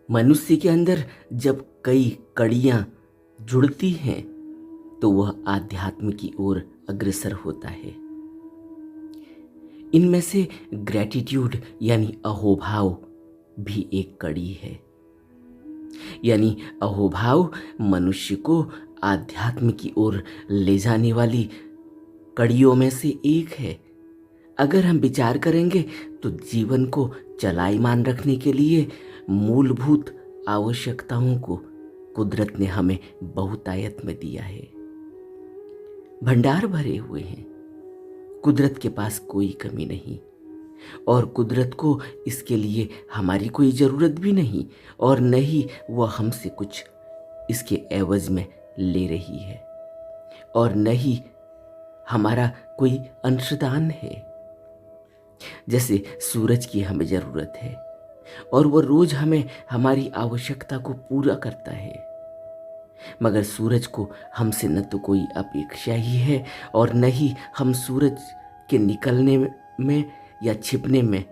मनुष्य के अंदर जब कई कड़ियां जुड़ती हैं तो वह आध्यात्म की ओर अग्रसर होता है। इनमें से ग्रैटिट्यूड यानी अहोभाव भी एक कड़ी है। यानी अहोभाव मनुष्य को आध्यात्म की ओर ले जाने वाली कड़ियों में से एक है। अगर हम विचार करेंगे तो जीवन को चलायमान रखने के लिए मूलभूत आवश्यकताओं को कुदरत ने हमें बहुतायत में दिया है। भंडार भरे हुए हैं, कुदरत के पास कोई कमी नहीं, और कुदरत को इसके लिए हमारी कोई ज़रूरत भी नहीं, और न ही वह हमसे कुछ इसके एवज में ले रही है, और न ही हमारा कोई अंशदान है। जैसे सूरज की हमें ज़रूरत है और वह रोज़ हमें हमारी आवश्यकता को पूरा करता है, मगर सूरज को हमसे न तो कोई अपेक्षा ही है और न ही हम सूरज के निकलने में या छिपने में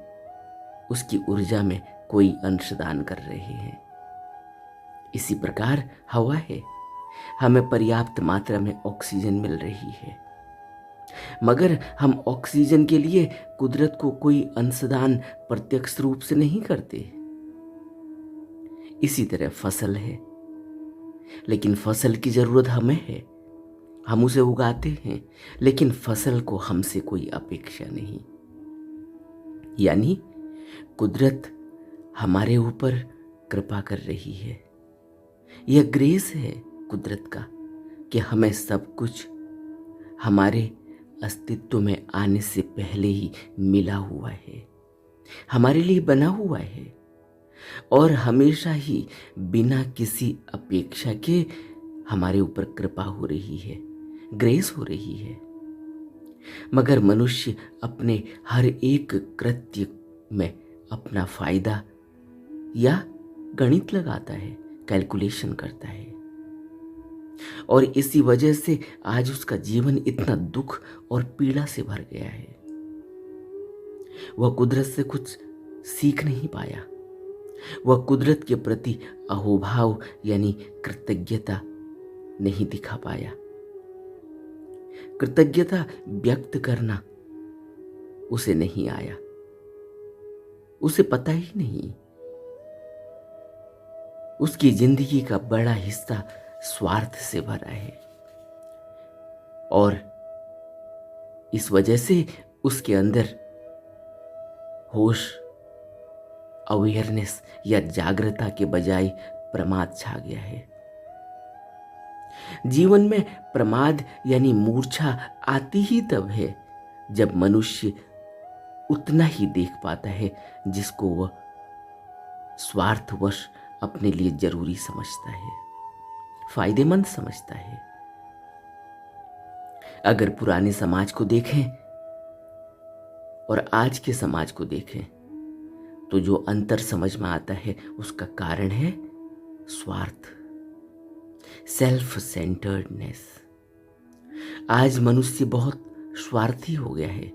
उसकी ऊर्जा में कोई अंशदान कर रहे हैं। इसी प्रकार हवा है, हमें पर्याप्त मात्रा में ऑक्सीजन मिल रही है, मगर हम ऑक्सीजन के लिए कुदरत को कोई अंशदान प्रत्यक्ष रूप से नहीं करते। इसी तरह फसल है, लेकिन फसल की जरूरत हमें है, हम उसे उगाते हैं, लेकिन फसल को हमसे कोई अपेक्षा नहीं। यानी कुदरत हमारे ऊपर कृपा कर रही है। यह ग्रेस है कुदरत का कि हमें सब कुछ हमारे अस्तित्व में आने से पहले ही मिला हुआ है, हमारे लिए बना हुआ है, और हमेशा ही बिना किसी अपेक्षा के हमारे ऊपर कृपा हो रही है, ग्रेस हो रही है। मगर मनुष्य अपने हर एक कृत्य में अपना फायदा या गणित लगाता है, कैलकुलेशन करता है, और इसी वजह से आज उसका जीवन इतना दुख और पीड़ा से भर गया है। वह कुदरत से कुछ सीख नहीं पाया, वह कुदरत के प्रति अहोभाव यानी कृतज्ञता नहीं दिखा पाया। कृतज्ञता व्यक्त करना उसे नहीं आया, उसे पता ही नहीं। उसकी जिंदगी का बड़ा हिस्सा स्वार्थ से भरा है, और इस वजह से उसके अंदर होश, अवेयरनेस या जागृता के बजाय प्रमाद छा गया है। जीवन में प्रमाद यानी मूर्छा आती ही तब है जब मनुष्य उतना ही देख पाता है जिसको वह स्वार्थवश अपने लिए जरूरी समझता है, फायदेमंद समझता है। अगर पुराने समाज को देखें और आज के समाज को देखें तो जो अंतर समझ में आता है उसका कारण है स्वार्थ, सेल्फ सेंटर्डनेस। आज मनुष्य बहुत स्वार्थी हो गया है,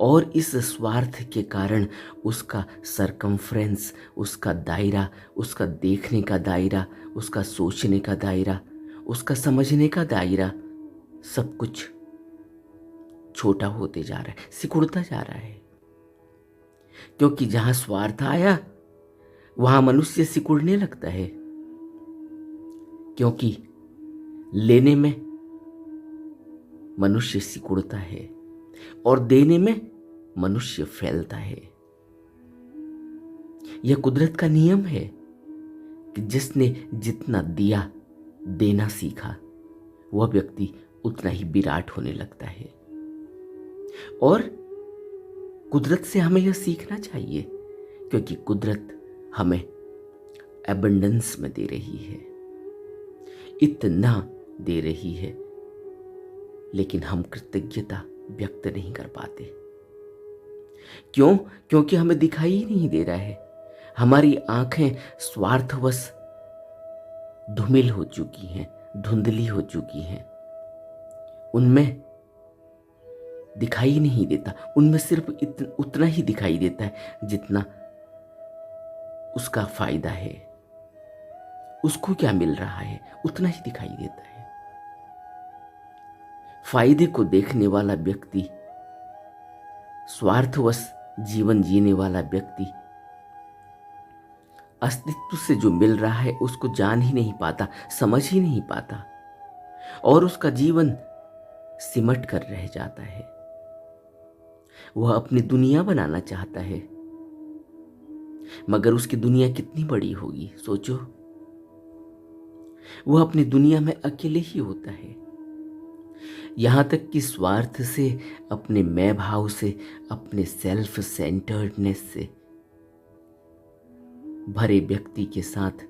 और इस स्वार्थ के कारण उसका सरकमफ्रेंस, उसका दायरा, उसका देखने का दायरा, उसका सोचने का दायरा, उसका समझने का दायरा, सब कुछ छोटा होते जा रहा है, सिकुड़ता जा रहा है। क्योंकि जहां स्वार्थ आया वहां मनुष्य सिकुड़ने लगता है, क्योंकि लेने में मनुष्य सिकुड़ता है और देने में मनुष्य फैलता है। यह कुदरत का नियम है कि जिसने जितना दिया देना सीखा वह व्यक्ति उतना ही विराट होने लगता है। और कुदरत से हमें यह सीखना चाहिए, क्योंकि कुदरत हमें एबंडेंस में दे रही है, इतना दे रही है, लेकिन हम कृतज्ञता व्यक्त नहीं कर पाते। क्यों? क्योंकि हमें दिखाई ही नहीं दे रहा है। हमारी आंखें स्वार्थवश धूमिल हो चुकी हैं, धुंधली हो चुकी हैं, उनमें दिखाई नहीं देता, उनमें सिर्फ उतना ही दिखाई देता है जितना उसका फायदा है, उसको क्या मिल रहा है उतना ही दिखाई देता है। फायदे को देखने वाला व्यक्ति, स्वार्थवश जीवन जीने वाला व्यक्ति अस्तित्व से जो मिल रहा है उसको जान ही नहीं पाता, समझ ही नहीं पाता, और उसका जीवन सिमट कर रह जाता है। वह अपनी दुनिया बनाना चाहता है, मगर उसकी दुनिया कितनी बड़ी होगी सोचो। वह अपनी दुनिया में अकेले ही होता है। यहां तक कि स्वार्थ से, अपने मैं भाव से, अपने सेल्फ सेंटर्डनेस से भरे व्यक्ति के साथ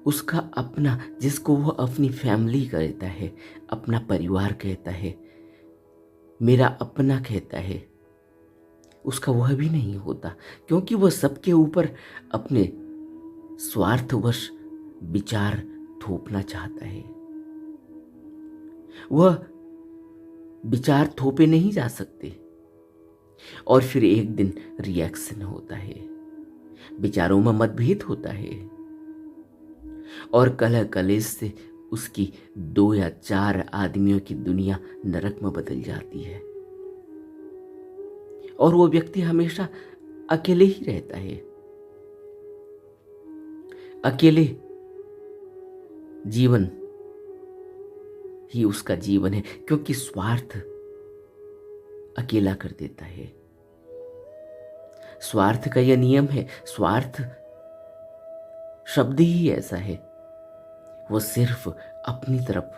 उसका अपना, जिसको वह अपनी फैमिली कहता है, अपना परिवार कहता है, मेरा अपना कहता है, उसका वह भी नहीं होता, क्योंकि वह सबके ऊपर अपने स्वार्थवश विचार थोपना चाहता है। वह विचार थोपे नहीं जा सकते, और फिर एक दिन रिएक्शन होता है, विचारों में मतभेद होता है, और कलह कलेश से उसकी 2 या 4 आदमियों की दुनिया नरक में बदल जाती है, और वो व्यक्ति हमेशा अकेले ही रहता है। अकेले जीवन ही उसका जीवन है, क्योंकि स्वार्थ अकेला कर देता है। स्वार्थ का यह नियम है, स्वार्थ शब्द ही ऐसा है, वो सिर्फ अपनी तरफ,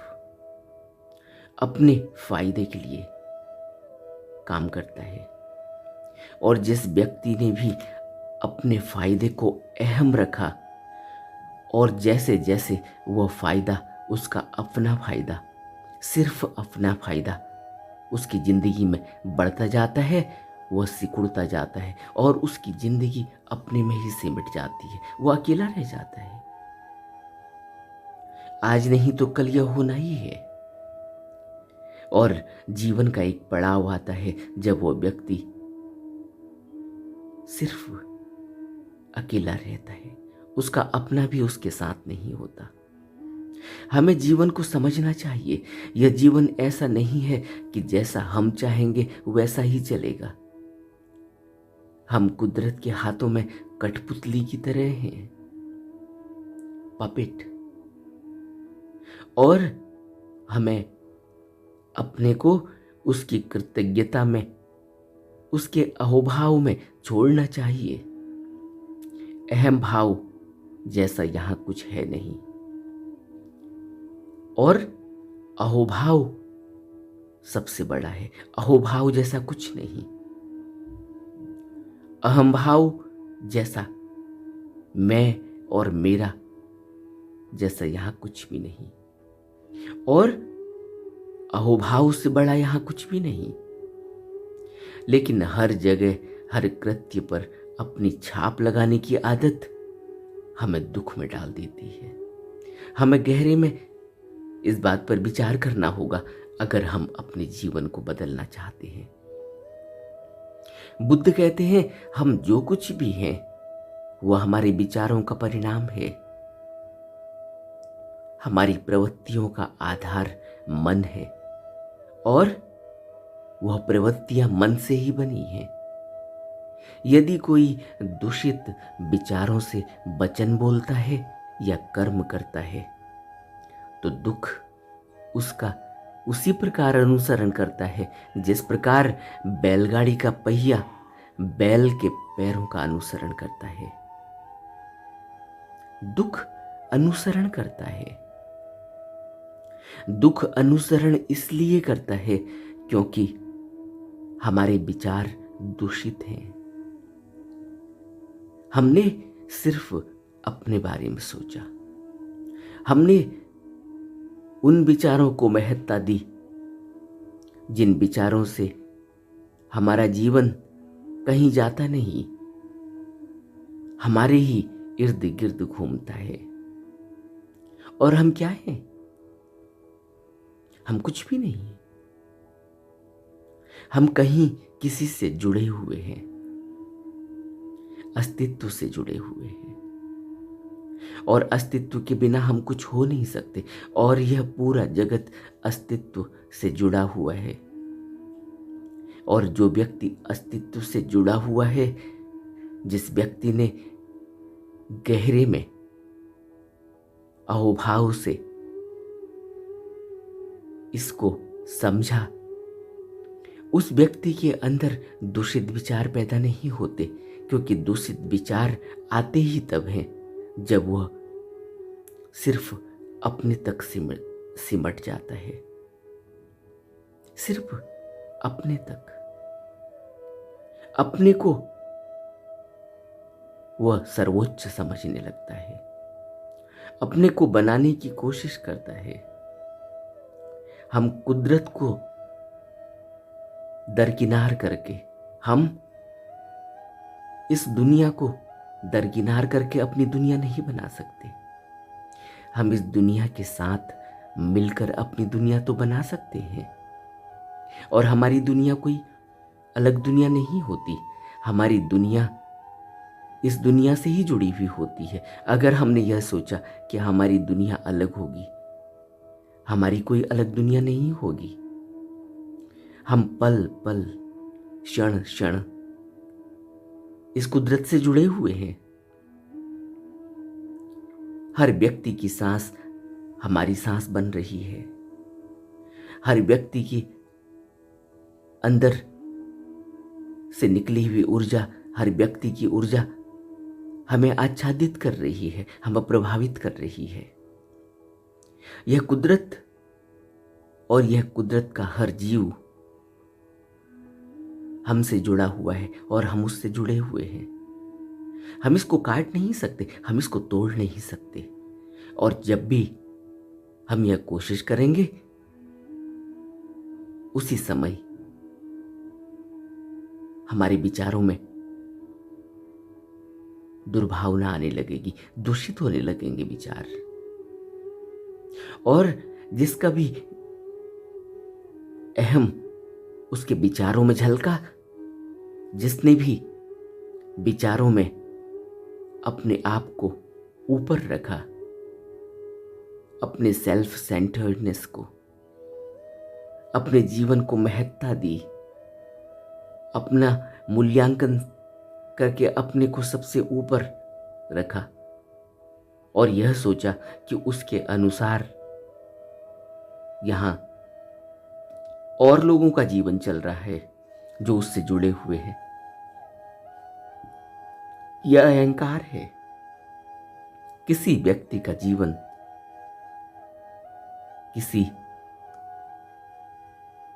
अपने फायदे के लिए काम करता है। और जिस व्यक्ति ने भी अपने फायदे को अहम रखा, और जैसे जैसे वह फायदा, उसका अपना फायदा, सिर्फ अपना फायदा उसकी जिंदगी में बढ़ता जाता है, वह सिकुड़ता जाता है, और उसकी जिंदगी अपने में ही सिमट जाती है, वह अकेला रह जाता है। आज नहीं तो कल यह होना ही है। और जीवन का एक पड़ाव आता है जब वो व्यक्ति सिर्फ अकेला रहता है, उसका अपना भी उसके साथ नहीं होता। हमें जीवन को समझना चाहिए। यह जीवन ऐसा नहीं है कि जैसा हम चाहेंगे वैसा ही चलेगा। हम कुदरत के हाथों में कठपुतली की तरह हैं, पपेट, और हमें अपने को उसकी कृतज्ञता में, उसके अहोभाव में छोड़ना चाहिए। अहम भाव जैसा यहां कुछ है नहीं, और अहोभाव सबसे बड़ा है। अहोभाव जैसा कुछ नहीं, अहम भाव जैसा, मैं और मेरा जैसा यहां कुछ भी नहीं, और अहोभाव से बड़ा यहां कुछ भी नहीं। लेकिन हर जगह, हर कृत्य पर अपनी छाप लगाने की आदत हमें दुख में डाल देती है। हमें गहरे में इस बात पर विचार करना होगा अगर हम अपने जीवन को बदलना चाहते हैं। बुद्ध कहते हैं, हम जो कुछ भी हैं वह हमारे विचारों का परिणाम है। हमारी प्रवृत्तियों का आधार मन है, और वह प्रवृत्तियां मन से ही बनी हैं। यदि कोई दूषित विचारों से वचन बोलता है या कर्म करता है, तो दुख उसका उसी प्रकार अनुसरण करता है जिस प्रकार बैलगाड़ी का पहिया बैल के पैरों का अनुसरण करता है। दुख अनुसरण करता है। दुख अनुसरण इसलिए करता है क्योंकि हमारे विचार दूषित हैं। हमने सिर्फ अपने बारे में सोचा, हमने उन विचारों को महत्ता दी जिन विचारों से हमारा जीवन कहीं जाता नहीं, हमारे ही इर्द गिर्द घूमता है। और हम क्या हैं? हम कुछ भी नहीं। हम कहीं किसी से जुड़े हुए हैं, अस्तित्व से जुड़े हुए हैं, और अस्तित्व के बिना हम कुछ हो नहीं सकते, और यह पूरा जगत अस्तित्व से जुड़ा हुआ है। और जो व्यक्ति अस्तित्व से जुड़ा हुआ है, जिस व्यक्ति ने गहरे में अहोभाव से इसको समझा, उस व्यक्ति के अंदर दूषित विचार पैदा नहीं होते, क्योंकि दूषित विचार आते ही तब हैं जब वह सिर्फ अपने तक सिमट जाता है, सिर्फ अपने तक। अपने को वह सर्वोच्च समझने लगता है, अपने को बनाने की कोशिश करता है। हम कुदरत को दरकिनार करके, हम इस दुनिया को दरकिनार करके अपनी दुनिया नहीं बना सकते। हम इस दुनिया के साथ मिलकर अपनी दुनिया तो बना सकते हैं, और हमारी दुनिया कोई अलग दुनिया नहीं होती। हमारी दुनिया इस दुनिया से ही जुड़ी हुई होती है। अगर हमने यह सोचा कि हमारी दुनिया अलग होगी, हमारी कोई अलग दुनिया नहीं होगी। हम पल पल, क्षण क्षण इस कुदरत से जुड़े हुए हैं। हर व्यक्ति की सांस हमारी सांस बन रही है। हर व्यक्ति के अंदर से निकली हुई ऊर्जा, हर व्यक्ति की ऊर्जा हमें आच्छादित कर रही है, हमें प्रभावित कर रही है। यह कुदरत और यह कुदरत का हर जीव हमसे जुड़ा हुआ है और हम उससे जुड़े हुए हैं। हम इसको काट नहीं सकते, हम इसको तोड़ नहीं सकते। और जब भी हम यह कोशिश करेंगे, उसी समय हमारे विचारों में दुर्भावना आने लगेगी, दूषित होने लगेंगे विचार। और जिसका भी अहम उसके विचारों में झलका, जिसने भी विचारों में अपने आप को ऊपर रखा, अपने सेल्फ सेंटर्डनेस को, अपने जीवन को महत्ता दी, अपना मूल्यांकन करके अपने को सबसे ऊपर रखा, और यह सोचा कि उसके अनुसार यहाँ और लोगों का जीवन चल रहा है जो उससे जुड़े हुए हैं। यह अहंकार है। किसी व्यक्ति का जीवन किसी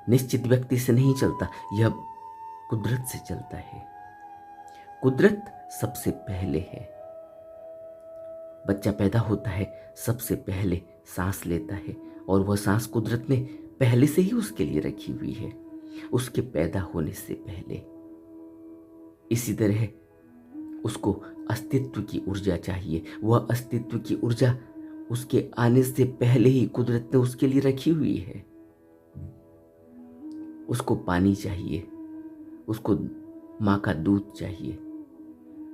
निश्चित व्यक्ति से नहीं चलता, यह कुदरत से चलता है। कुदरत सबसे पहले है। बच्चा पैदा होता है, सबसे पहले सांस लेता है, और वह सांस कुदरत ने पहले से ही उसके लिए रखी हुई है, उसके पैदा होने से पहले। इसी तरह उसको अस्तित्व की ऊर्जा चाहिए। वह अस्तित्व की ऊर्जा उसके आने से पहले ही कुदरत ने उसके लिए रखी हुई है। उसको पानी चाहिए, उसको माँ का दूध चाहिए,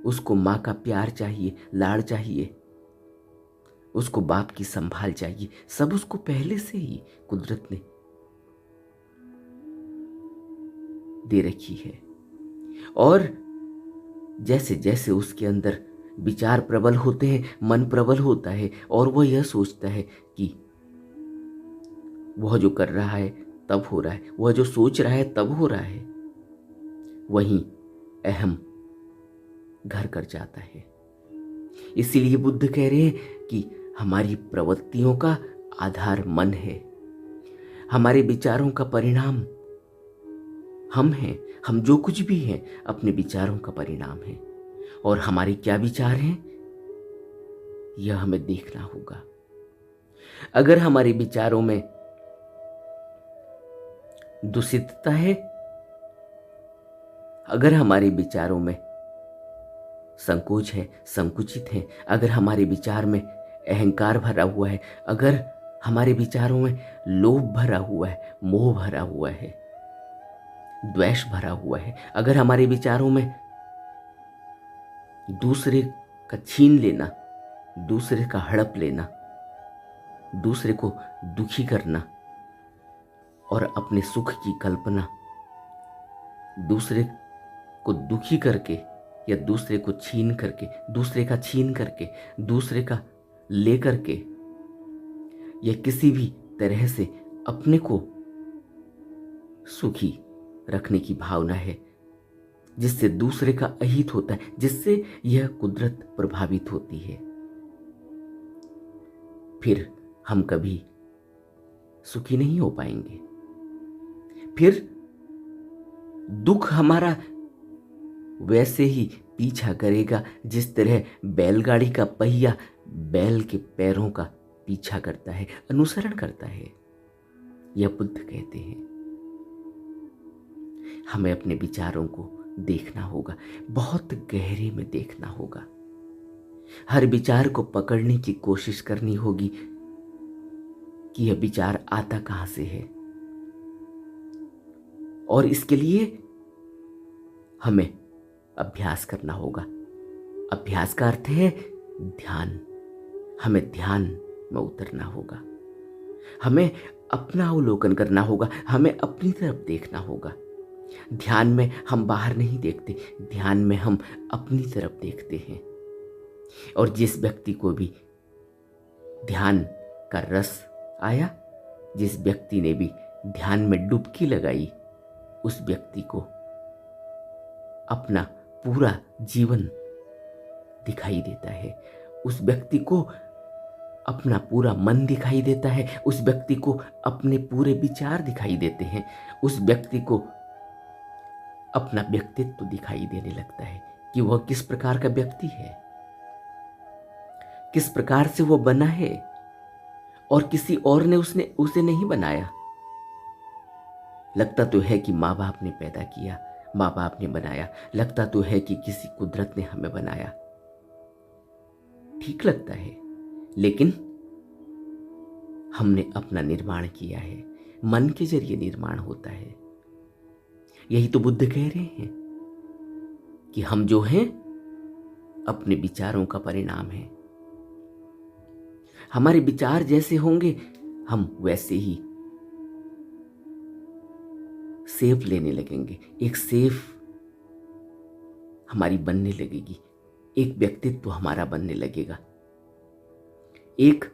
उसको माँ का प्यार चाहिए, लाड़ चाहिए, उसको बाप की संभाल चाहिए। सब उसको पहले से ही कुदरत ने दे रखी है। और जैसे जैसे उसके अंदर विचार प्रबल होते हैं, मन प्रबल होता है, और वह यह सोचता है कि वह जो कर रहा है तब हो रहा है, वह जो सोच रहा है तब हो रहा है, वहीं अहम घर कर जाता है। इसीलिए बुद्ध कह रहे हैं कि हमारी प्रवृत्तियों का आधार मन है, हमारे विचारों का परिणाम हम हैं। हम जो कुछ भी हैं अपने विचारों का परिणाम है, और हमारे क्या विचार हैं यह हमें देखना होगा। अगर हमारे विचारों में दूषितता है, अगर हमारे विचारों में संकोच है, संकुचित है, अगर हमारे विचार में अहंकार भरा हुआ है, अगर हमारे विचारों में लोभ भरा हुआ है, मोह भरा हुआ है, द्वेष भरा हुआ है, अगर हमारे विचारों में दूसरे का छीन लेना दूसरे का हड़प लेना, दूसरे को दुखी करना और अपने सुख की कल्पना दूसरे को दुखी करके या दूसरे को छीन करके, दूसरे का छीन करके, दूसरे का ले करके या किसी भी तरह से अपने को सुखी रखने की भावना है, जिससे दूसरे का अहित होता है, जिससे यह कुदरत प्रभावित होती है। फिर हम कभी सुखी नहीं हो पाएंगे। फिर दुख हमारा वैसे ही पीछा करेगा जिस तरह बैलगाड़ी का पहिया बैल के पैरों का पीछा करता है, अनुसरण करता है। यह बुद्ध कहते हैं। हमें अपने विचारों को देखना होगा, बहुत गहरे में देखना होगा। हर विचार को पकड़ने की कोशिश करनी होगी कि यह विचार आता कहां से है, और इसके लिए हमें अभ्यास करना होगा। अभ्यास का अर्थ है ध्यान। हमें ध्यान में उतरना होगा, हमें अपना अवलोकन करना होगा, हमें अपनी तरफ देखना होगा। ध्यान में हम बाहर नहीं देखते, ध्यान में हम अपनी तरफ देखते हैं। और जिस व्यक्ति को भी ध्यान का रस आया, जिस व्यक्ति ने भी ध्यान में डुबकी लगाई, उस व्यक्ति को अपना पूरा जीवन दिखाई देता है। उस व्यक्ति को अपना पूरा मन दिखाई देता है, उस व्यक्ति को अपने पूरे विचार दिखाई देते हैं, उस व्यक्ति को अपना व्यक्तित्व दिखाई देने लगता है कि वह किस प्रकार का व्यक्ति है, किस प्रकार से वह बना है, और किसी और ने उसे नहीं बनाया। लगता तो है कि माँ बाप ने पैदा किया, माँ बाप ने बनाया, लगता तो है कि किसी कुदरत ने हमें बनाया, ठीक लगता है, लेकिन हमने अपना निर्माण किया है। मन के जरिए निर्माण होता है। यही तो बुद्ध कह रहे हैं कि हम जो हैं अपने विचारों का परिणाम है। हमारे विचार जैसे होंगे हम वैसे ही सेफ लेने लगेंगे। एक सेफ हमारी बनने लगेगी, एक व्यक्तित्व हमारा बनने लगेगा, एक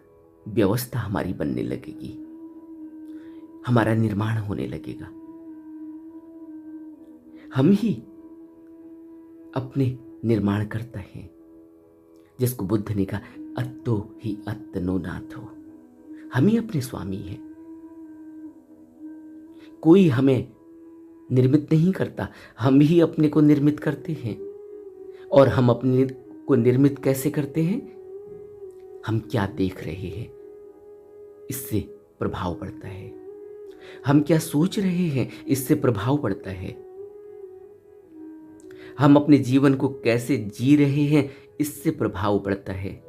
व्यवस्था हमारी बनने लगेगी, हमारा निर्माण होने लगेगा। हम ही अपने निर्माण करता है, जिसको बुद्ध ने कहा अत्तो ही अत्तनो नाथो। हम ही अपने स्वामी हैं। कोई हमें निर्मित नहीं करता, हम ही अपने को निर्मित करते हैं। और हम अपने को निर्मित कैसे करते हैं? हम क्या देख रहे हैं, इससे प्रभाव पड़ता है। हम क्या सोच रहे हैं, इससे प्रभाव पड़ता है। हम अपने जीवन को कैसे जी रहे हैं, इससे प्रभाव पड़ता है।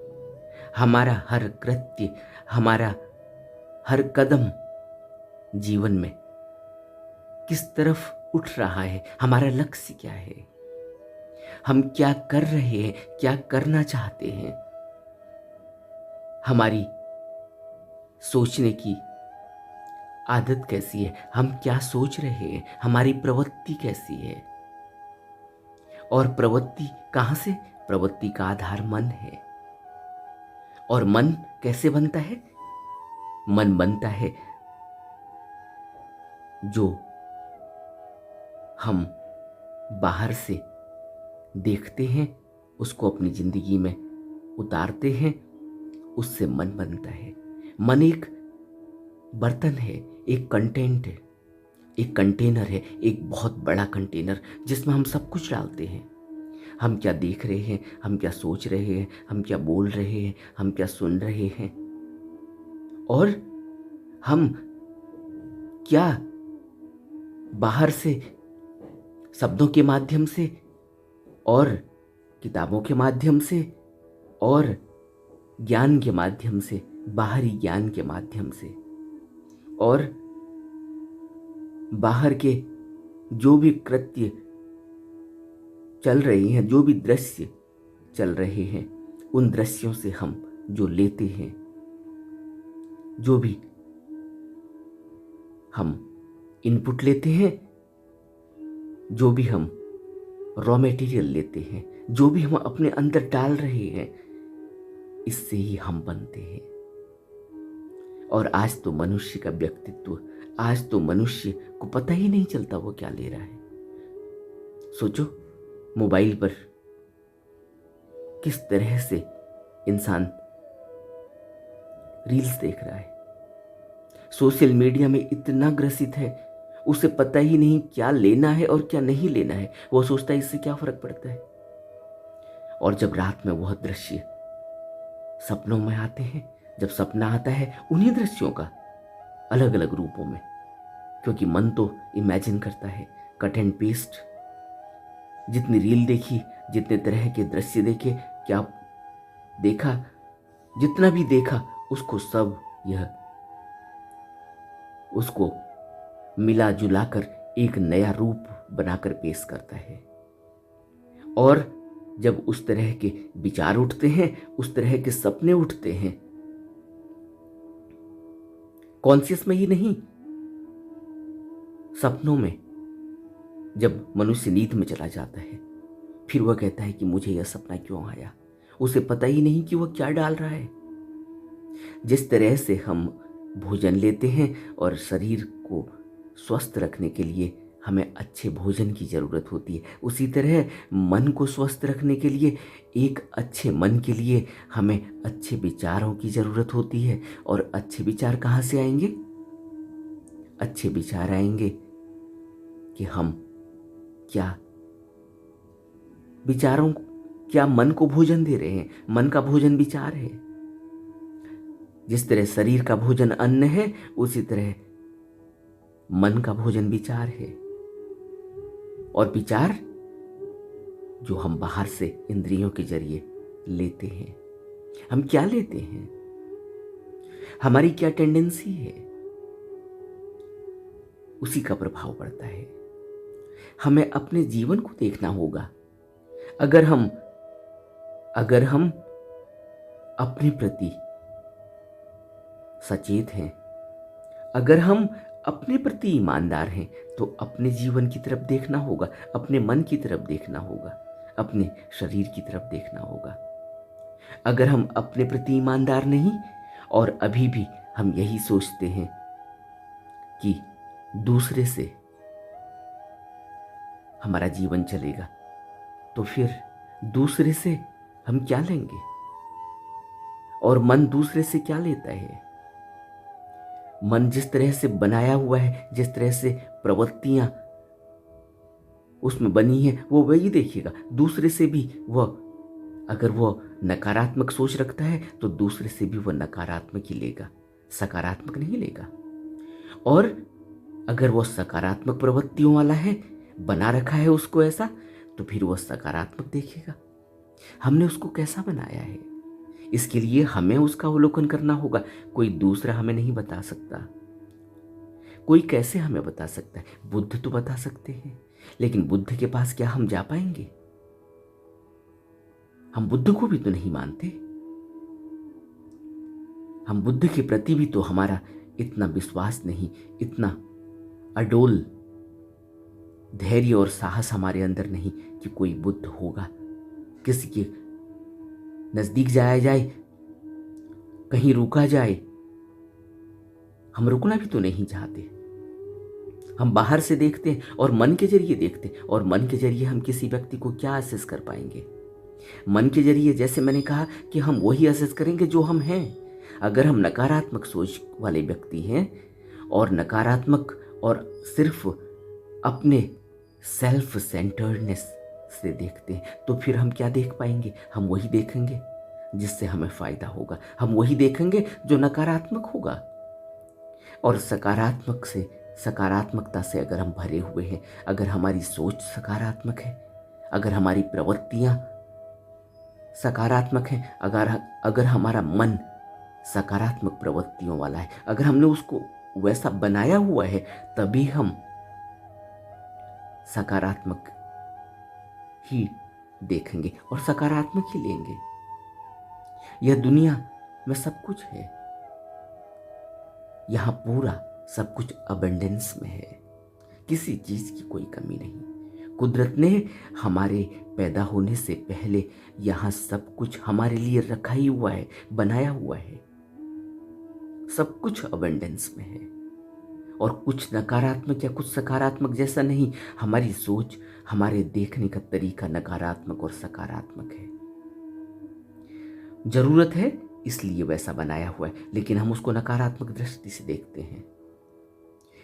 हमारा हर कृत्य, हमारा हर कदम जीवन में किस तरफ उठ रहा है, हमारा लक्ष्य क्या है, हम क्या कर रहे हैं, क्या करना चाहते हैं, हमारी सोचने की आदत कैसी है, हम क्या सोच रहे हैं, हमारी प्रवृत्ति कैसी है। और प्रवृत्ति कहां से? प्रवृत्ति का आधार मन है। और मन कैसे बनता है? मन बनता है जो हम बाहर से देखते हैं, उसको अपनी जिंदगी में उतारते हैं, उससे मन बनता है। मन एक बर्तन है, एक कंटेंट है, एक कंटेनर है, एक बहुत बड़ा कंटेनर जिसमें हम सब कुछ डालते हैं। हम क्या देख रहे हैं, हम क्या सोच रहे हैं, हम क्या बोल रहे हैं, हम क्या सुन रहे हैं, और हम क्या बाहर से शब्दों के माध्यम से और किताबों के माध्यम से और ज्ञान के माध्यम से, बाहरी ज्ञान के माध्यम से, और बाहर के जो भी कृत्य चल रहे हैं, जो भी दृश्य चल रहे हैं, उन दृश्यों से हम जो लेते हैं, जो भी हम इनपुट लेते हैं, जो भी हम रॉ मटेरियल लेते हैं, जो भी हम अपने अंदर डाल रहे हैं, इससे ही हम बनते हैं। और आज तो मनुष्य का व्यक्तित्व, आज तो मनुष्य को पता ही नहीं चलता वो क्या ले रहा है। सोचो, मोबाइल पर किस तरह से इंसान रील्स देख रहा है, सोशल मीडिया में इतना ग्रसित है, उसे पता ही नहीं क्या लेना है और क्या नहीं लेना है। वो सोचता है इससे क्या फर्क पड़ता है। और जब रात में वह दृश्य सपनों में आते हैं, जब सपना आता है उन्हीं दृश्यों का अलग अलग रूपों में, क्योंकि मन तो इमेजिन करता है, कट एंड पेस्ट। जितनी रील देखी, जितने तरह के दृश्य देखे, क्या देखा, जितना भी देखा, उसको सब यह उसको मिला जुला कर एक नया रूप बनाकर पेश करता है। और जब उस तरह के विचार उठते हैं, उस तरह के सपने उठते हैं, कॉन्शियस में ही नहीं, सपनों में, जब मनुष्य नींद में चला जाता है, फिर वह कहता है कि मुझे यह सपना क्यों आया। उसे पता ही नहीं कि वह क्या डाल रहा है। जिस तरह से हम भोजन लेते हैं और शरीर को स्वस्थ रखने के लिए हमें अच्छे भोजन की ज़रूरत होती है, उसी तरह मन को स्वस्थ रखने के लिए, एक अच्छे मन के लिए हमें अच्छे विचारों की ज़रूरत होती है। और अच्छे विचार कहाँ से आएंगे? अच्छे विचार आएंगे कि हम क्या विचारों, क्या मन को भोजन दे रहे हैं। मन का भोजन विचार है। जिस तरह शरीर का भोजन अन्न है, उसी तरह मन का भोजन विचार है। और विचार जो हम बाहर से इंद्रियों के जरिए लेते हैं, हम क्या लेते हैं, हमारी क्या टेंडेंसी है, उसी का प्रभाव पड़ता है। हमें अपने जीवन को देखना होगा। अगर हम अपने प्रति सचेत हैं, अगर हम अपने प्रति ईमानदार हैं, तो अपने जीवन की तरफ देखना होगा, अपने मन की तरफ देखना होगा, अपने शरीर की तरफ देखना होगा। अगर हम अपने प्रति ईमानदार नहीं और अभी भी हम यही सोचते हैं कि दूसरे से हमारा जीवन चलेगा, तो फिर दूसरे से हम क्या लेंगे? और मन दूसरे से क्या लेता है? मन जिस तरह से बनाया हुआ है, जिस तरह से प्रवृत्तियां उसमें बनी है, वो वही देखेगा। दूसरे से भी वह, अगर वह नकारात्मक सोच रखता है तो दूसरे से भी वह नकारात्मक ही लेगा, सकारात्मक नहीं लेगा। और अगर वह सकारात्मक प्रवृत्तियों वाला है, बना रखा है उसको ऐसा, तो फिर वह सकारात्मक देखेगा। हमने उसको कैसा बनाया है, इसके लिए हमें उसका अवलोकन करना होगा। कोई दूसरा हमें नहीं बता सकता। कोई कैसे हमें बता सकता है? बुद्ध तो बता सकते हैं, लेकिन बुद्ध के पास क्या हम जा पाएंगे? हम बुद्ध को भी तो नहीं मानते। हम बुद्ध के प्रति भी तो हमारा इतना विश्वास नहीं, इतना अडोल धैर्य और साहस हमारे अंदर नहीं कि कोई बुद्ध होगा। किसी के नजदीक जाया जाए, कहीं रुका जाए, हम रुकना भी तो नहीं चाहते। हम बाहर से देखते हैं और मन के जरिए देखते हैं, और मन के जरिए हम किसी व्यक्ति को क्या असेस कर पाएंगे? मन के जरिए, जैसे मैंने कहा, कि हम वही असेस करेंगे जो हम हैं। अगर हम नकारात्मक सोच वाले व्यक्ति हैं और नकारात्मक और सिर्फ अपने सेल्फ सेंटर्डनेस से देखते हैं, तो फिर हम क्या देख पाएंगे? हम वही देखेंगे जिससे हमें फायदा होगा, हम वही देखेंगे जो नकारात्मक होगा। और सकारात्मकता से अगर हम भरे हुए हैं, अगर हमारी सोच सकारात्मक है, अगर हमारी प्रवृत्तियां सकारात्मक हैं, अगर हमारा मन सकारात्मक प्रवृत्तियों वाला है, अगर हमने उसको वैसा बनाया हुआ है, तभी हम सकारात्मक ही देखेंगे और सकारात्मक ही लेंगे। यह दुनिया में सब कुछ है, यहां पूरा सब कुछ अबंडेंस में है, किसी चीज की कोई कमी नहीं। कुदरत ने हमारे पैदा होने से पहले यहां सब कुछ हमारे लिए रखा ही हुआ है, बनाया हुआ है। सब कुछ अबंडेंस में है, और कुछ नकारात्मक या कुछ सकारात्मक जैसा नहीं। हमारी सोच, हमारे देखने का तरीका नकारात्मक और सकारात्मक है। जरूरत है इसलिए वैसा बनाया हुआ है, लेकिन हम उसको नकारात्मक दृष्टि से देखते हैं।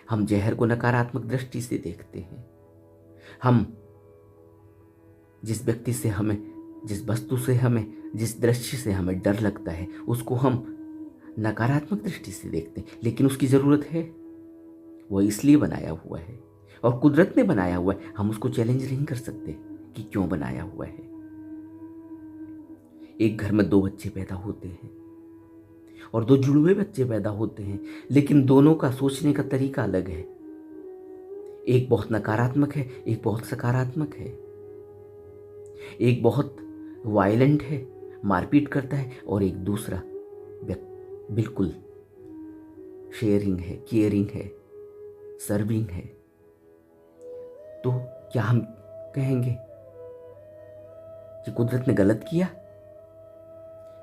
हम जहर को नकारात्मक दृष्टि से देखते हैं। हम जिस व्यक्ति से हमें, जिस वस्तु से हमें, जिस दृश्य से हमें डर लगता है, उसको हम नकारात्मक दृष्टि से देखते हैं, लेकिन उसकी जरूरत है, वह इसलिए बनाया हुआ है और कुदरत ने बनाया हुआ है। हम उसको चैलेंज नहीं कर सकते कि क्यों बनाया हुआ है। एक घर में 2 बच्चे पैदा होते हैं और 2 जुड़वे बच्चे पैदा होते हैं, लेकिन दोनों का सोचने का तरीका अलग है। एक बहुत नकारात्मक है, एक बहुत सकारात्मक है। एक बहुत वायलेंट है, मारपीट करता है, और एक दूसरा बिल्कुल शेयरिंग है, केयरिंग है, सर्विंग है। तो क्या हम कहेंगे कि कुदरत ने गलत किया?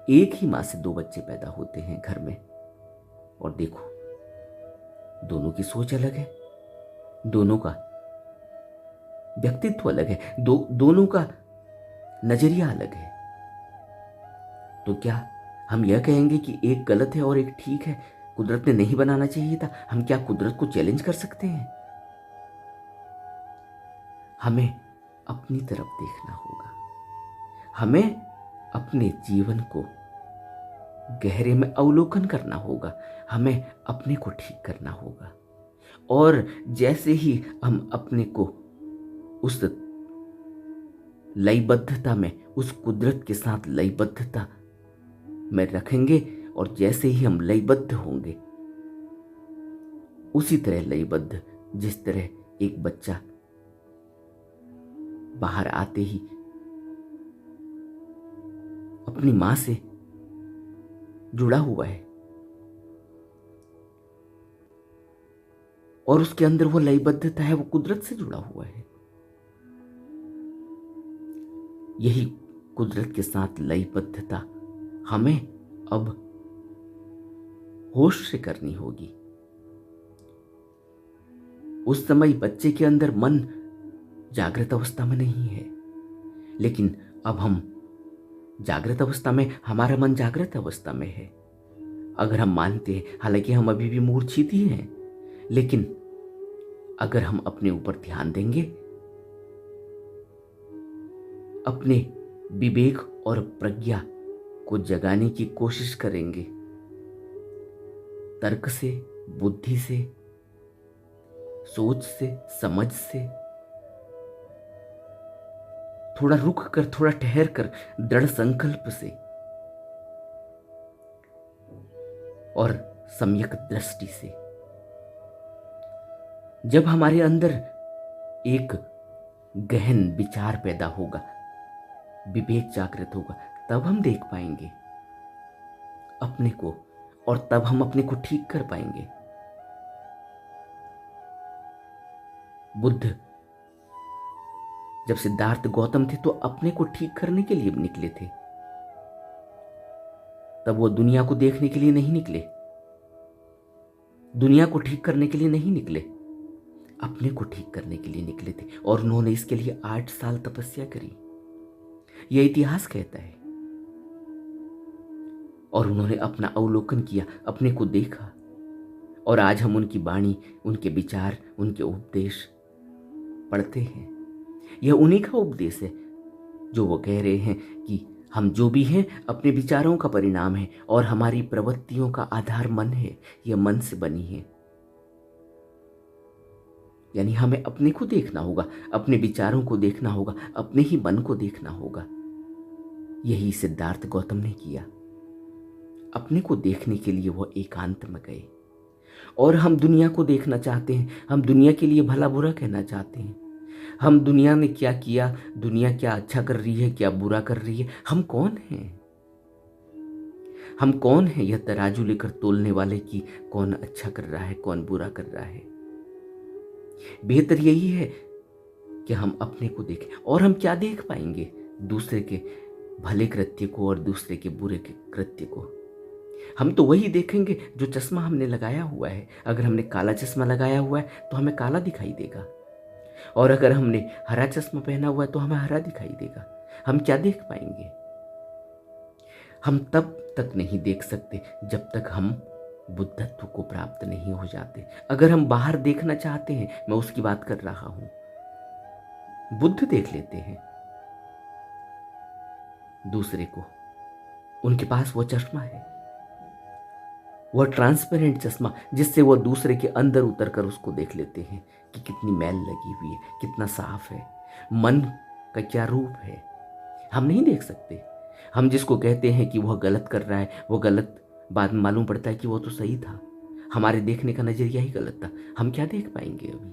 एक ही मां से 2 बच्चे पैदा होते हैं घर में, और देखो दोनों की सोच अलग है, दोनों का व्यक्तित्व अलग है, दोनों का नजरिया अलग है। तो क्या हम यह कहेंगे कि एक गलत है और एक ठीक है, कुदरत ने नहीं बनाना चाहिए था? हम क्या कुदरत को चैलेंज कर सकते हैं? हमें अपनी तरफ देखना होगा, हमें अपने जीवन को गहरे में अवलोकन करना होगा, हमें अपने को ठीक करना होगा। और जैसे ही हम अपने को उस लयबद्धता में, उस कुदरत के साथ लयबद्धता में रखेंगे, और जैसे ही हम लयबद्ध होंगे, उसी तरह लयबद्ध जिस तरह एक बच्चा बाहर आते ही अपनी मां से जुड़ा हुआ है और उसके अंदर वो लयबद्धता है, वो कुदरत से जुड़ा हुआ है। यही कुदरत के साथ लयबद्धता हमें अब होश से करनी होगी। उस समय बच्चे के अंदर मन जागृत अवस्था में नहीं है, लेकिन अब हम जागृत अवस्था में, हमारा मन जागृत अवस्था में है। अगर हम मानते हैं, हालांकि हम अभी भी मूर्छित ही हैं, लेकिन अगर हम अपने ऊपर ध्यान देंगे, अपने विवेक और प्रज्ञा को जगाने की कोशिश करेंगे, तर्क से, बुद्धि से, सोच से, समझ से, थोड़ा रुक कर, थोड़ा ठहर कर, दृढ़ संकल्प से और सम्यक दृष्टि से, जब हमारे अंदर एक गहन विचार पैदा होगा, विवेक जागृत होगा, तब हम देख पाएंगे अपने को, और तब हम अपने को ठीक कर पाएंगे। बुद्ध जब सिद्धार्थ गौतम थे तो अपने को ठीक करने के लिए निकले थे, तब वो दुनिया को देखने के लिए नहीं निकले, दुनिया को ठीक करने के लिए नहीं निकले, अपने को ठीक करने के लिए निकले थे। और उन्होंने इसके लिए 8 साल तपस्या करी, यह इतिहास कहता है। और उन्होंने अपना अवलोकन किया, अपने को देखा, और आज हम उनकी वाणी, उनके विचार, उनके उपदेश पढ़ते हैं। यह उन्हीं का उपदेश है जो वो कह रहे हैं कि हम जो भी हैं अपने विचारों का परिणाम है, और हमारी प्रवृत्तियों का आधार मन है, यह मन से बनी है। यानी हमें अपने को देखना होगा, अपने विचारों को देखना होगा, अपने ही मन को देखना होगा। यही सिद्धार्थ गौतम ने किया। अपने को देखने के लिए वो एकांत में गए। और हम दुनिया को देखना चाहते हैं, हम दुनिया के लिए भला बुरा कहना चाहते हैं। हम दुनिया ने क्या किया, दुनिया क्या अच्छा कर रही है, क्या बुरा कर रही है, हम कौन हैं? हम कौन हैं यह तराजू लेकर तोलने वाले कि कौन अच्छा कर रहा है कौन बुरा कर रहा है। बेहतर यही है कि हम अपने को देखें। और हम क्या देख पाएंगे? दूसरे के भले कृत्य को और दूसरे के बुरे के कृत्य को। हम तो वही देखेंगे जो चश्मा हमने लगाया हुआ है। अगर हमने काला चश्मा लगाया हुआ है तो हमें काला दिखाई देगा, और अगर हमने हरा चश्मा पहना हुआ है तो हमें हरा दिखाई देगा। हम क्या देख पाएंगे? हम तब तक नहीं देख सकते जब तक हम बुद्धत्व को प्राप्त नहीं हो जाते। अगर हम बाहर देखना चाहते हैं, मैं उसकी बात कर रहा हूं, बुद्ध देख लेते हैं दूसरे को, उनके पास वो चश्मा है, वह ट्रांसपेरेंट चश्मा जिससे वो दूसरे के अंदर उतर कर उसको देख लेते हैं कि कितनी मैल लगी हुई है, कितना साफ है, मन का क्या रूप है। हम नहीं देख सकते। हम जिसको कहते हैं कि वह गलत कर रहा है, वो गलत, बाद में मालूम पड़ता है कि वो तो सही था, हमारे देखने का नजरिया ही गलत था। हम क्या देख पाएंगे अभी?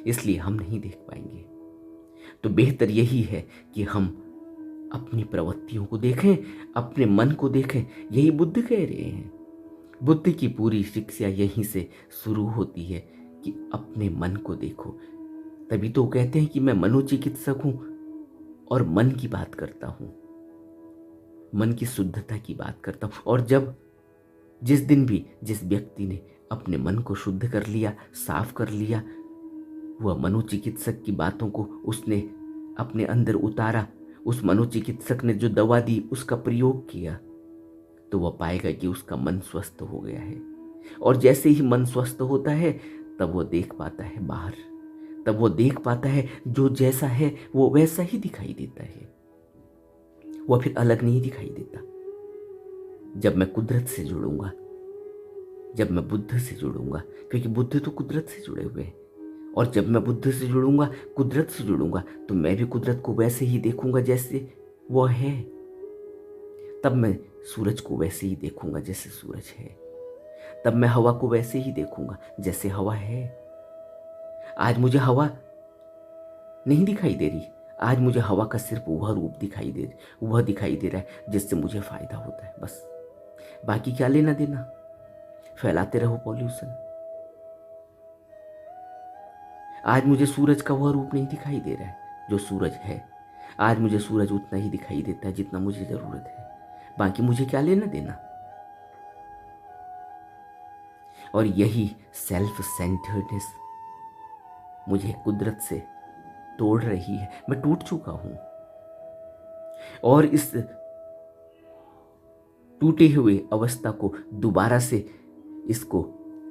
इसलिए हम नहीं देख पाएंगे। तो बेहतर यही है कि हम अपनी प्रवृत्तियों को देखें, अपने मन को देखें। यही बुद्ध कह रहे हैं। बुद्ध की पूरी शिक्षा यहीं से शुरू होती है कि अपने मन को देखो। तभी तो वो कहते हैं कि मैं मनोचिकित्सक हूं और मन की बात करता हूं, मन की शुद्धता की बात करता हूं। और जब जिस दिन भी जिस व्यक्ति ने अपने मन को शुद्ध कर लिया, साफ कर लिया, वह मनोचिकित्सक की बातों को उसने अपने अंदर उतारा, उस मनोचिकित्सक ने जो दवा दी उसका प्रयोग किया, तो वह पाएगा कि उसका मन स्वस्थ हो गया है। और जैसे ही मन स्वस्थ होता है तब वो देख पाता है बाहर, तब वो देख पाता है जो जैसा है वो वैसा ही दिखाई देता है, वह फिर अलग नहीं दिखाई देता। जब मैं कुदरत से जुड़ूंगा, जब मैं बुद्ध से जुड़ूंगा, क्योंकि बुद्ध तो कुदरत से जुड़े हुए हैं, और जब मैं बुद्ध से जुड़ूंगा, कुदरत से जुड़ूंगा, तो मैं भी कुदरत को वैसे ही देखूंगा जैसे वो है। तब मैं सूरज को वैसे ही देखूंगा जैसे सूरज है, तब मैं हवा को वैसे ही देखूंगा जैसे हवा है। आज मुझे हवा नहीं दिखाई दे रही, आज मुझे हवा का सिर्फ वह रूप दिखाई दे रहा है जिससे मुझे फायदा होता है, बस। बाकी क्या लेना देना, फैलाते रहो पॉल्यूशन। आज मुझे सूरज का वह रूप नहीं दिखाई दे रहा है जो सूरज है, आज मुझे सूरज उतना ही दिखाई देता है जितना मुझे जरूरत है, बाकी मुझे क्या लेना देना। और यही सेल्फ सेंटर्डनेस मुझे कुदरत से तोड़ रही है। मैं टूट चुका हूं, और इस टूटे हुए अवस्था को दोबारा से इसको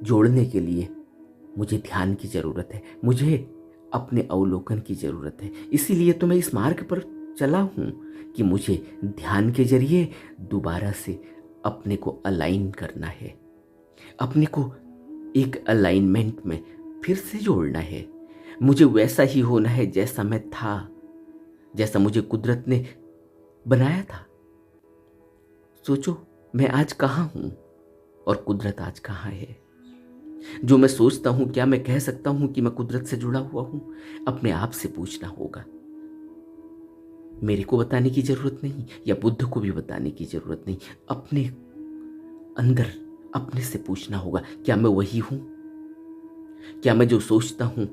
जोड़ने के लिए मुझे ध्यान की जरूरत है, मुझे अपने अवलोकन की जरूरत है। इसीलिए तो मैं इस मार्ग पर चला हूं कि मुझे ध्यान के जरिए दोबारा से अपने को अलाइन करना है, अपने को एक अलाइनमेंट में फिर से जोड़ना है। मुझे वैसा ही होना है जैसा मैं था, जैसा मुझे कुदरत ने बनाया था। सोचो मैं आज कहाँ हूं और कुदरत आज कहाँ है। जो मैं सोचता हूं, क्या मैं कह सकता हूं कि मैं कुदरत से जुड़ा हुआ हूं? अपने आप से पूछना होगा। मेरे को बताने की जरूरत नहीं, या बुद्ध को भी बताने की जरूरत नहीं। अपने अंदर अपने से पूछना होगा, क्या मैं वही हूं? क्या मैं जो सोचता हूं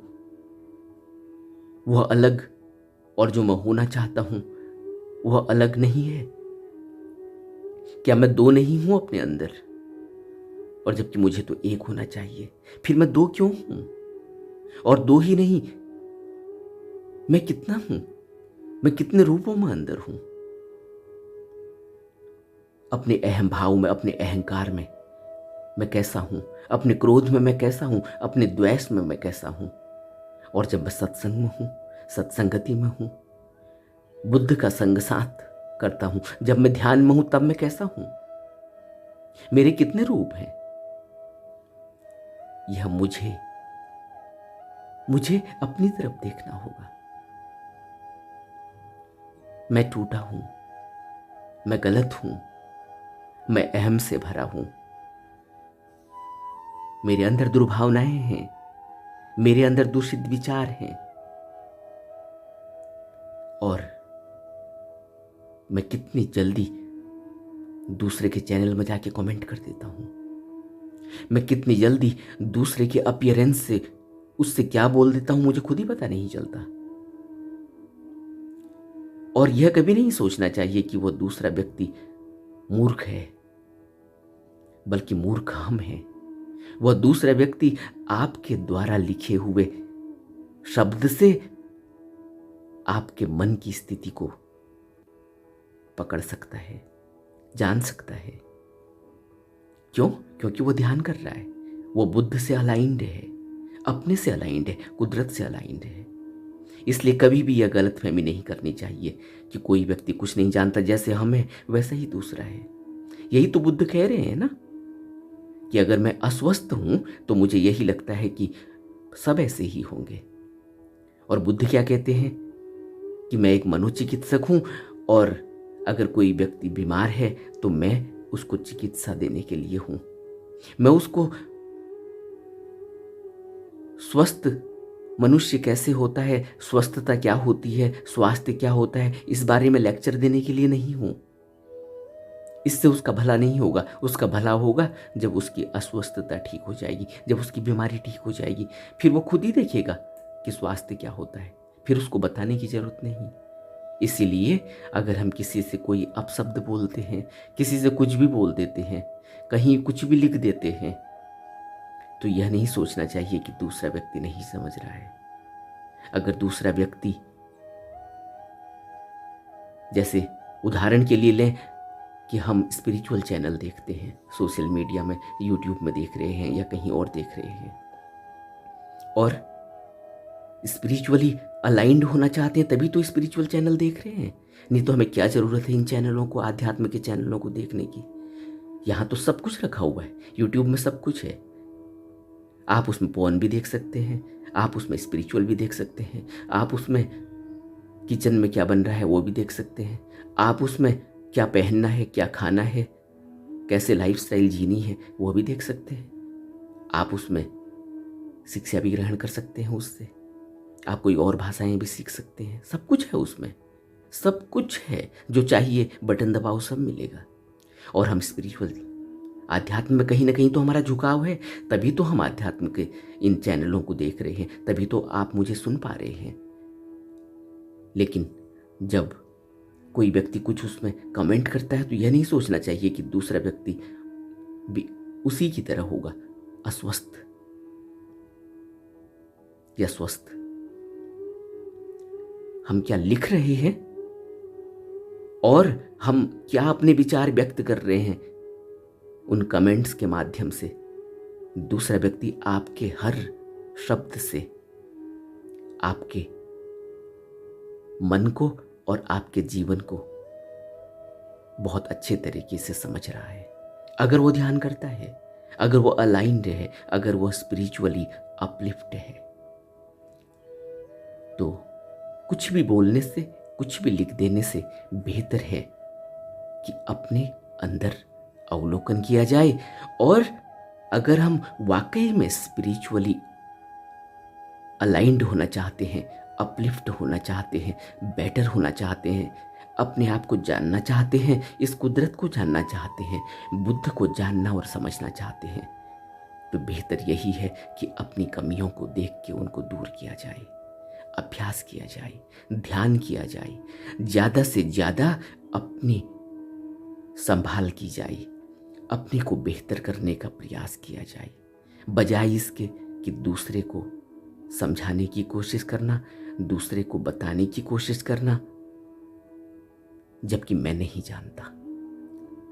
वह अलग, और जो मैं होना चाहता हूं वह अलग नहीं है? क्या मैं दो नहीं हूं अपने अंदर, और जबकि मुझे तो एक होना चाहिए? फिर मैं दो क्यों हूं? और दो ही नहीं, मैं कितना हूं? मैं कितने रूपों में अंदर हूं? अपने अहम भाव में, अपने अहंकार में मैं कैसा हूं? अपने क्रोध में मैं कैसा हूं? अपने द्वेष में मैं कैसा हूं? और जब मैं सत्संग में हूं, सत्संगति में हूं, बुद्ध का संग साथ करता हूं, जब मैं ध्यान में हूं, तब मैं कैसा हूं? मेरे कितने रूप हैं? यह मुझे अपनी तरफ देखना होगा। मैं टूटा हूं, मैं गलत हूं, मैं अहम से भरा हूं, मेरे अंदर दुर्भावनाएं हैं, मेरे अंदर दूषित विचार हैं, और मैं कितनी जल्दी दूसरे के चैनल में जाके कमेंट कर देता हूँ। मैं कितनी जल्दी दूसरे के अपीयरेंस से उससे क्या बोल देता हूँ मुझे खुद ही पता नहीं चलता। और यह कभी नहीं सोचना चाहिए कि वो दूसरा व्यक्ति मूर्ख है, बल्कि मूर्ख हम हैं। वह दूसरा व्यक्ति आपके द्वारा लिखे हुए शब्द से आपके मन की स्थिति को पकड़ सकता है, जान सकता है। क्यों? क्योंकि वो ध्यान कर रहा है, वो बुद्ध से अलाइंड है, अपने से अलाइंड है, कुदरत से अलाइंड है। इसलिए कभी भी यह गलतफहमी नहीं करनी चाहिए कि कोई व्यक्ति कुछ नहीं जानता, जैसे हम हैं वैसा ही दूसरा है। यही तो बुद्ध कह रहे हैं ना कि अगर मैं अस्वस्थ हूं तो मुझे यही लगता है कि सब ऐसे ही होंगे। और बुद्ध क्या कहते हैं कि मैं एक मनोचिकित्सक हूं, और अगर कोई व्यक्ति बीमार है तो मैं उसको चिकित्सा देने के लिए हूं। मैं उसको स्वस्थ मनुष्य कैसे होता है, स्वस्थता क्या होती है, स्वास्थ्य क्या होता है, इस बारे में लेक्चर देने के लिए नहीं हूं। इससे उसका भला नहीं होगा। उसका भला होगा जब उसकी अस्वस्थता ठीक हो जाएगी, जब उसकी बीमारी ठीक हो जाएगी। फिर वो खुद ही देखेगा कि स्वास्थ्य क्या होता है, फिर उसको बताने की जरूरत नहीं। इसीलिए अगर हम किसी से कोई अपशब्द बोलते हैं, किसी से कुछ भी बोल देते हैं, कहीं कुछ भी लिख देते हैं, तो यह नहीं सोचना चाहिए कि दूसरा व्यक्ति नहीं समझ रहा है। अगर दूसरा व्यक्ति, जैसे उदाहरण के लिए लें कि हम स्पिरिचुअल चैनल देखते हैं, सोशल मीडिया में, यूट्यूब में देख रहे हैं या कहीं और देख रहे हैं, और स्पिरिचुअली अलाइंड होना चाहते हैं, तभी तो स्पिरिचुअल चैनल देख रहे हैं। नहीं तो हमें क्या ज़रूरत है इन चैनलों को, आध्यात्म के चैनलों को देखने की। यहाँ तो सब कुछ रखा हुआ है, यूट्यूब में सब कुछ है। आप उसमें पोर्न भी देख सकते हैं, आप उसमें स्पिरिचुअल भी देख सकते हैं, आप उसमें किचन में क्या बन रहा है वो भी देख सकते हैं, आप उसमें क्या पहनना है, क्या खाना है, कैसे लाइफस्टाइल जीनी है वो भी देख सकते हैं। आप उसमें शिक्षा भी ग्रहण कर सकते हैं उससे, आप कोई और भाषाएं भी सीख सकते हैं। सब कुछ है उसमें, सब कुछ है, जो चाहिए बटन दबाओ सब मिलेगा। और हम स्पिरिचुअल आध्यात्म में कहीं ना कहीं तो हमारा झुकाव है, तभी तो हम आध्यात्म के इन चैनलों को देख रहे हैं, तभी तो आप मुझे सुन पा रहे हैं। लेकिन जब कोई व्यक्ति कुछ उसमें कमेंट करता है तो यह नहीं सोचना चाहिए कि दूसरा व्यक्ति भी उसी की तरह होगा, अस्वस्थ या स्वस्थ। हम क्या लिख रहे हैं और हम क्या अपने विचार व्यक्त कर रहे हैं उन कमेंट्स के माध्यम से, दूसरा व्यक्ति आपके हर शब्द से आपके मन को और आपके जीवन को बहुत अच्छे तरीके से समझ रहा है। अगर वो ध्यान करता है, अगर वो अलाइंड है, अगर वो स्पिरिचुअली अपलिफ्ट है, तो कुछ भी बोलने से, कुछ भी लिख देने से बेहतर है कि अपने अंदर अवलोकन किया जाए। और अगर हम वाकई में स्पिरिचुअली अलाइंड होना चाहते हैं, अपलिफ्ट होना चाहते हैं, बेटर होना चाहते हैं, अपने आप को जानना चाहते हैं, इस कुदरत को जानना चाहते हैं, बुद्ध को जानना और समझना चाहते हैं, तो बेहतर यही है कि अपनी कमियों को देख के उनको दूर किया जाए, अभ्यास किया जाए, ध्यान किया जाए, ज़्यादा से ज़्यादा अपनी संभाल की जाए, अपने को बेहतर करने का प्रयास किया जाए, बजाय इसके कि दूसरे को समझाने की कोशिश करना, दूसरे को बताने की कोशिश करना, जबकि मैं नहीं जानता।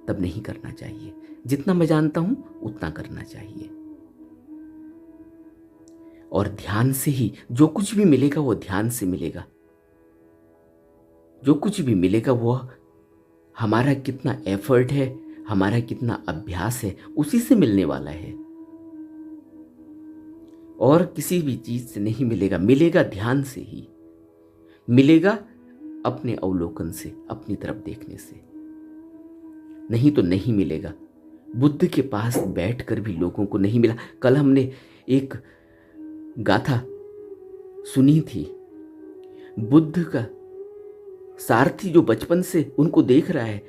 तब नहीं करना चाहिए। जितना मैं जानता हूं उतना करना चाहिए। और ध्यान से ही जो कुछ भी मिलेगा वो ध्यान से मिलेगा। जो कुछ भी मिलेगा वो हमारा कितना एफर्ट है, हमारा कितना अभ्यास है, उसी से मिलने वाला है। और किसी भी चीज से नहीं मिलेगा, मिलेगा ध्यान से ही मिलेगा, अपने अवलोकन से, अपनी तरफ देखने से। नहीं तो नहीं मिलेगा। बुद्ध के पास बैठकर भी लोगों को नहीं मिला। कल हमने एक गाथा सुनी थी, बुद्ध का सारथी जो बचपन से उनको देख रहा है,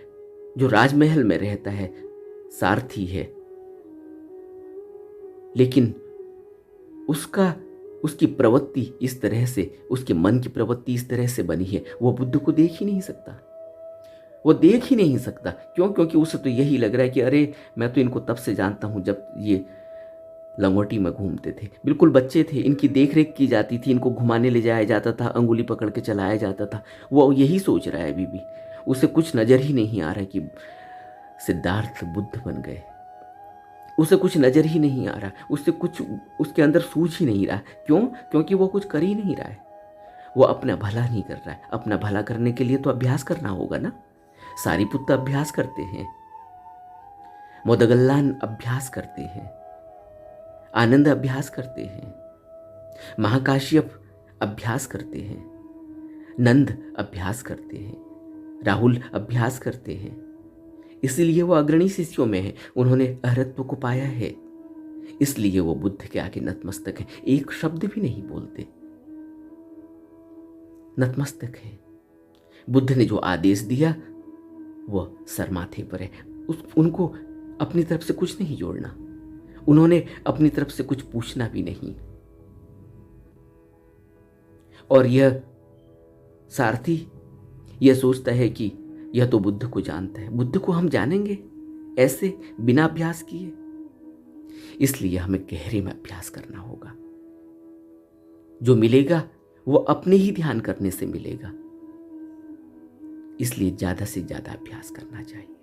जो राजमहल में रहता है सारथी है, लेकिन उसकी प्रवृत्ति इस तरह से, उसके मन की प्रवृत्ति इस तरह से बनी है, वो बुद्ध को देख ही नहीं सकता। वो देख ही नहीं सकता। क्यों? क्योंकि उसे तो यही लग रहा है कि अरे मैं तो इनको तब से जानता हूं जब ये लंगोटी में घूमते थे, बिल्कुल बच्चे थे, इनकी देख रेख की जाती थी, इनको घुमाने ले जाया जाता था, अंगुली पकड़ के चलाया जाता था। वो यही सोच रहा है अभी भी। उसे कुछ नजर ही नहीं आ रहा कि सिद्धार्थ बुद्ध बन गए। उसे कुछ नजर ही नहीं आ रहा, उससे कुछ उसके अंदर सूझ ही नहीं रहा। क्यों? क्योंकि वो कुछ कर ही नहीं रहा है। वो अपना भला नहीं कर रहा है। अपना भला करने के लिए तो अभ्यास करना होगा ना। सारीपुत्त अभ्यास करते हैं, मोदगल्लान अभ्यास करते हैं, आनंद अभ्यास करते हैं, महाकाश्यप अभ्यास करते हैं, नंद अभ्यास करते हैं, राहुल अभ्यास करते हैं। इसलिए वो अग्रणी शिष्यों में है। उन्होंने अहरत्व को पाया है, इसलिए वो बुद्ध के आगे नतमस्तक है। एक शब्द भी नहीं बोलते, नतमस्तक है। बुद्ध ने जो आदेश दिया वो सर माथे पर है। उनको अपनी तरफ से कुछ नहीं जोड़ना, उन्होंने अपनी तरफ से कुछ पूछना भी नहीं। और यह सारथी यह सोचता है कि यह तो बुद्ध को जानता है, बुद्ध को हम जानेंगे ऐसे बिना अभ्यास किए। इसलिए हमें गहरे में अभ्यास करना होगा। जो मिलेगा वो अपने ही ध्यान करने से मिलेगा। इसलिए ज्यादा से ज्यादा अभ्यास करना चाहिए।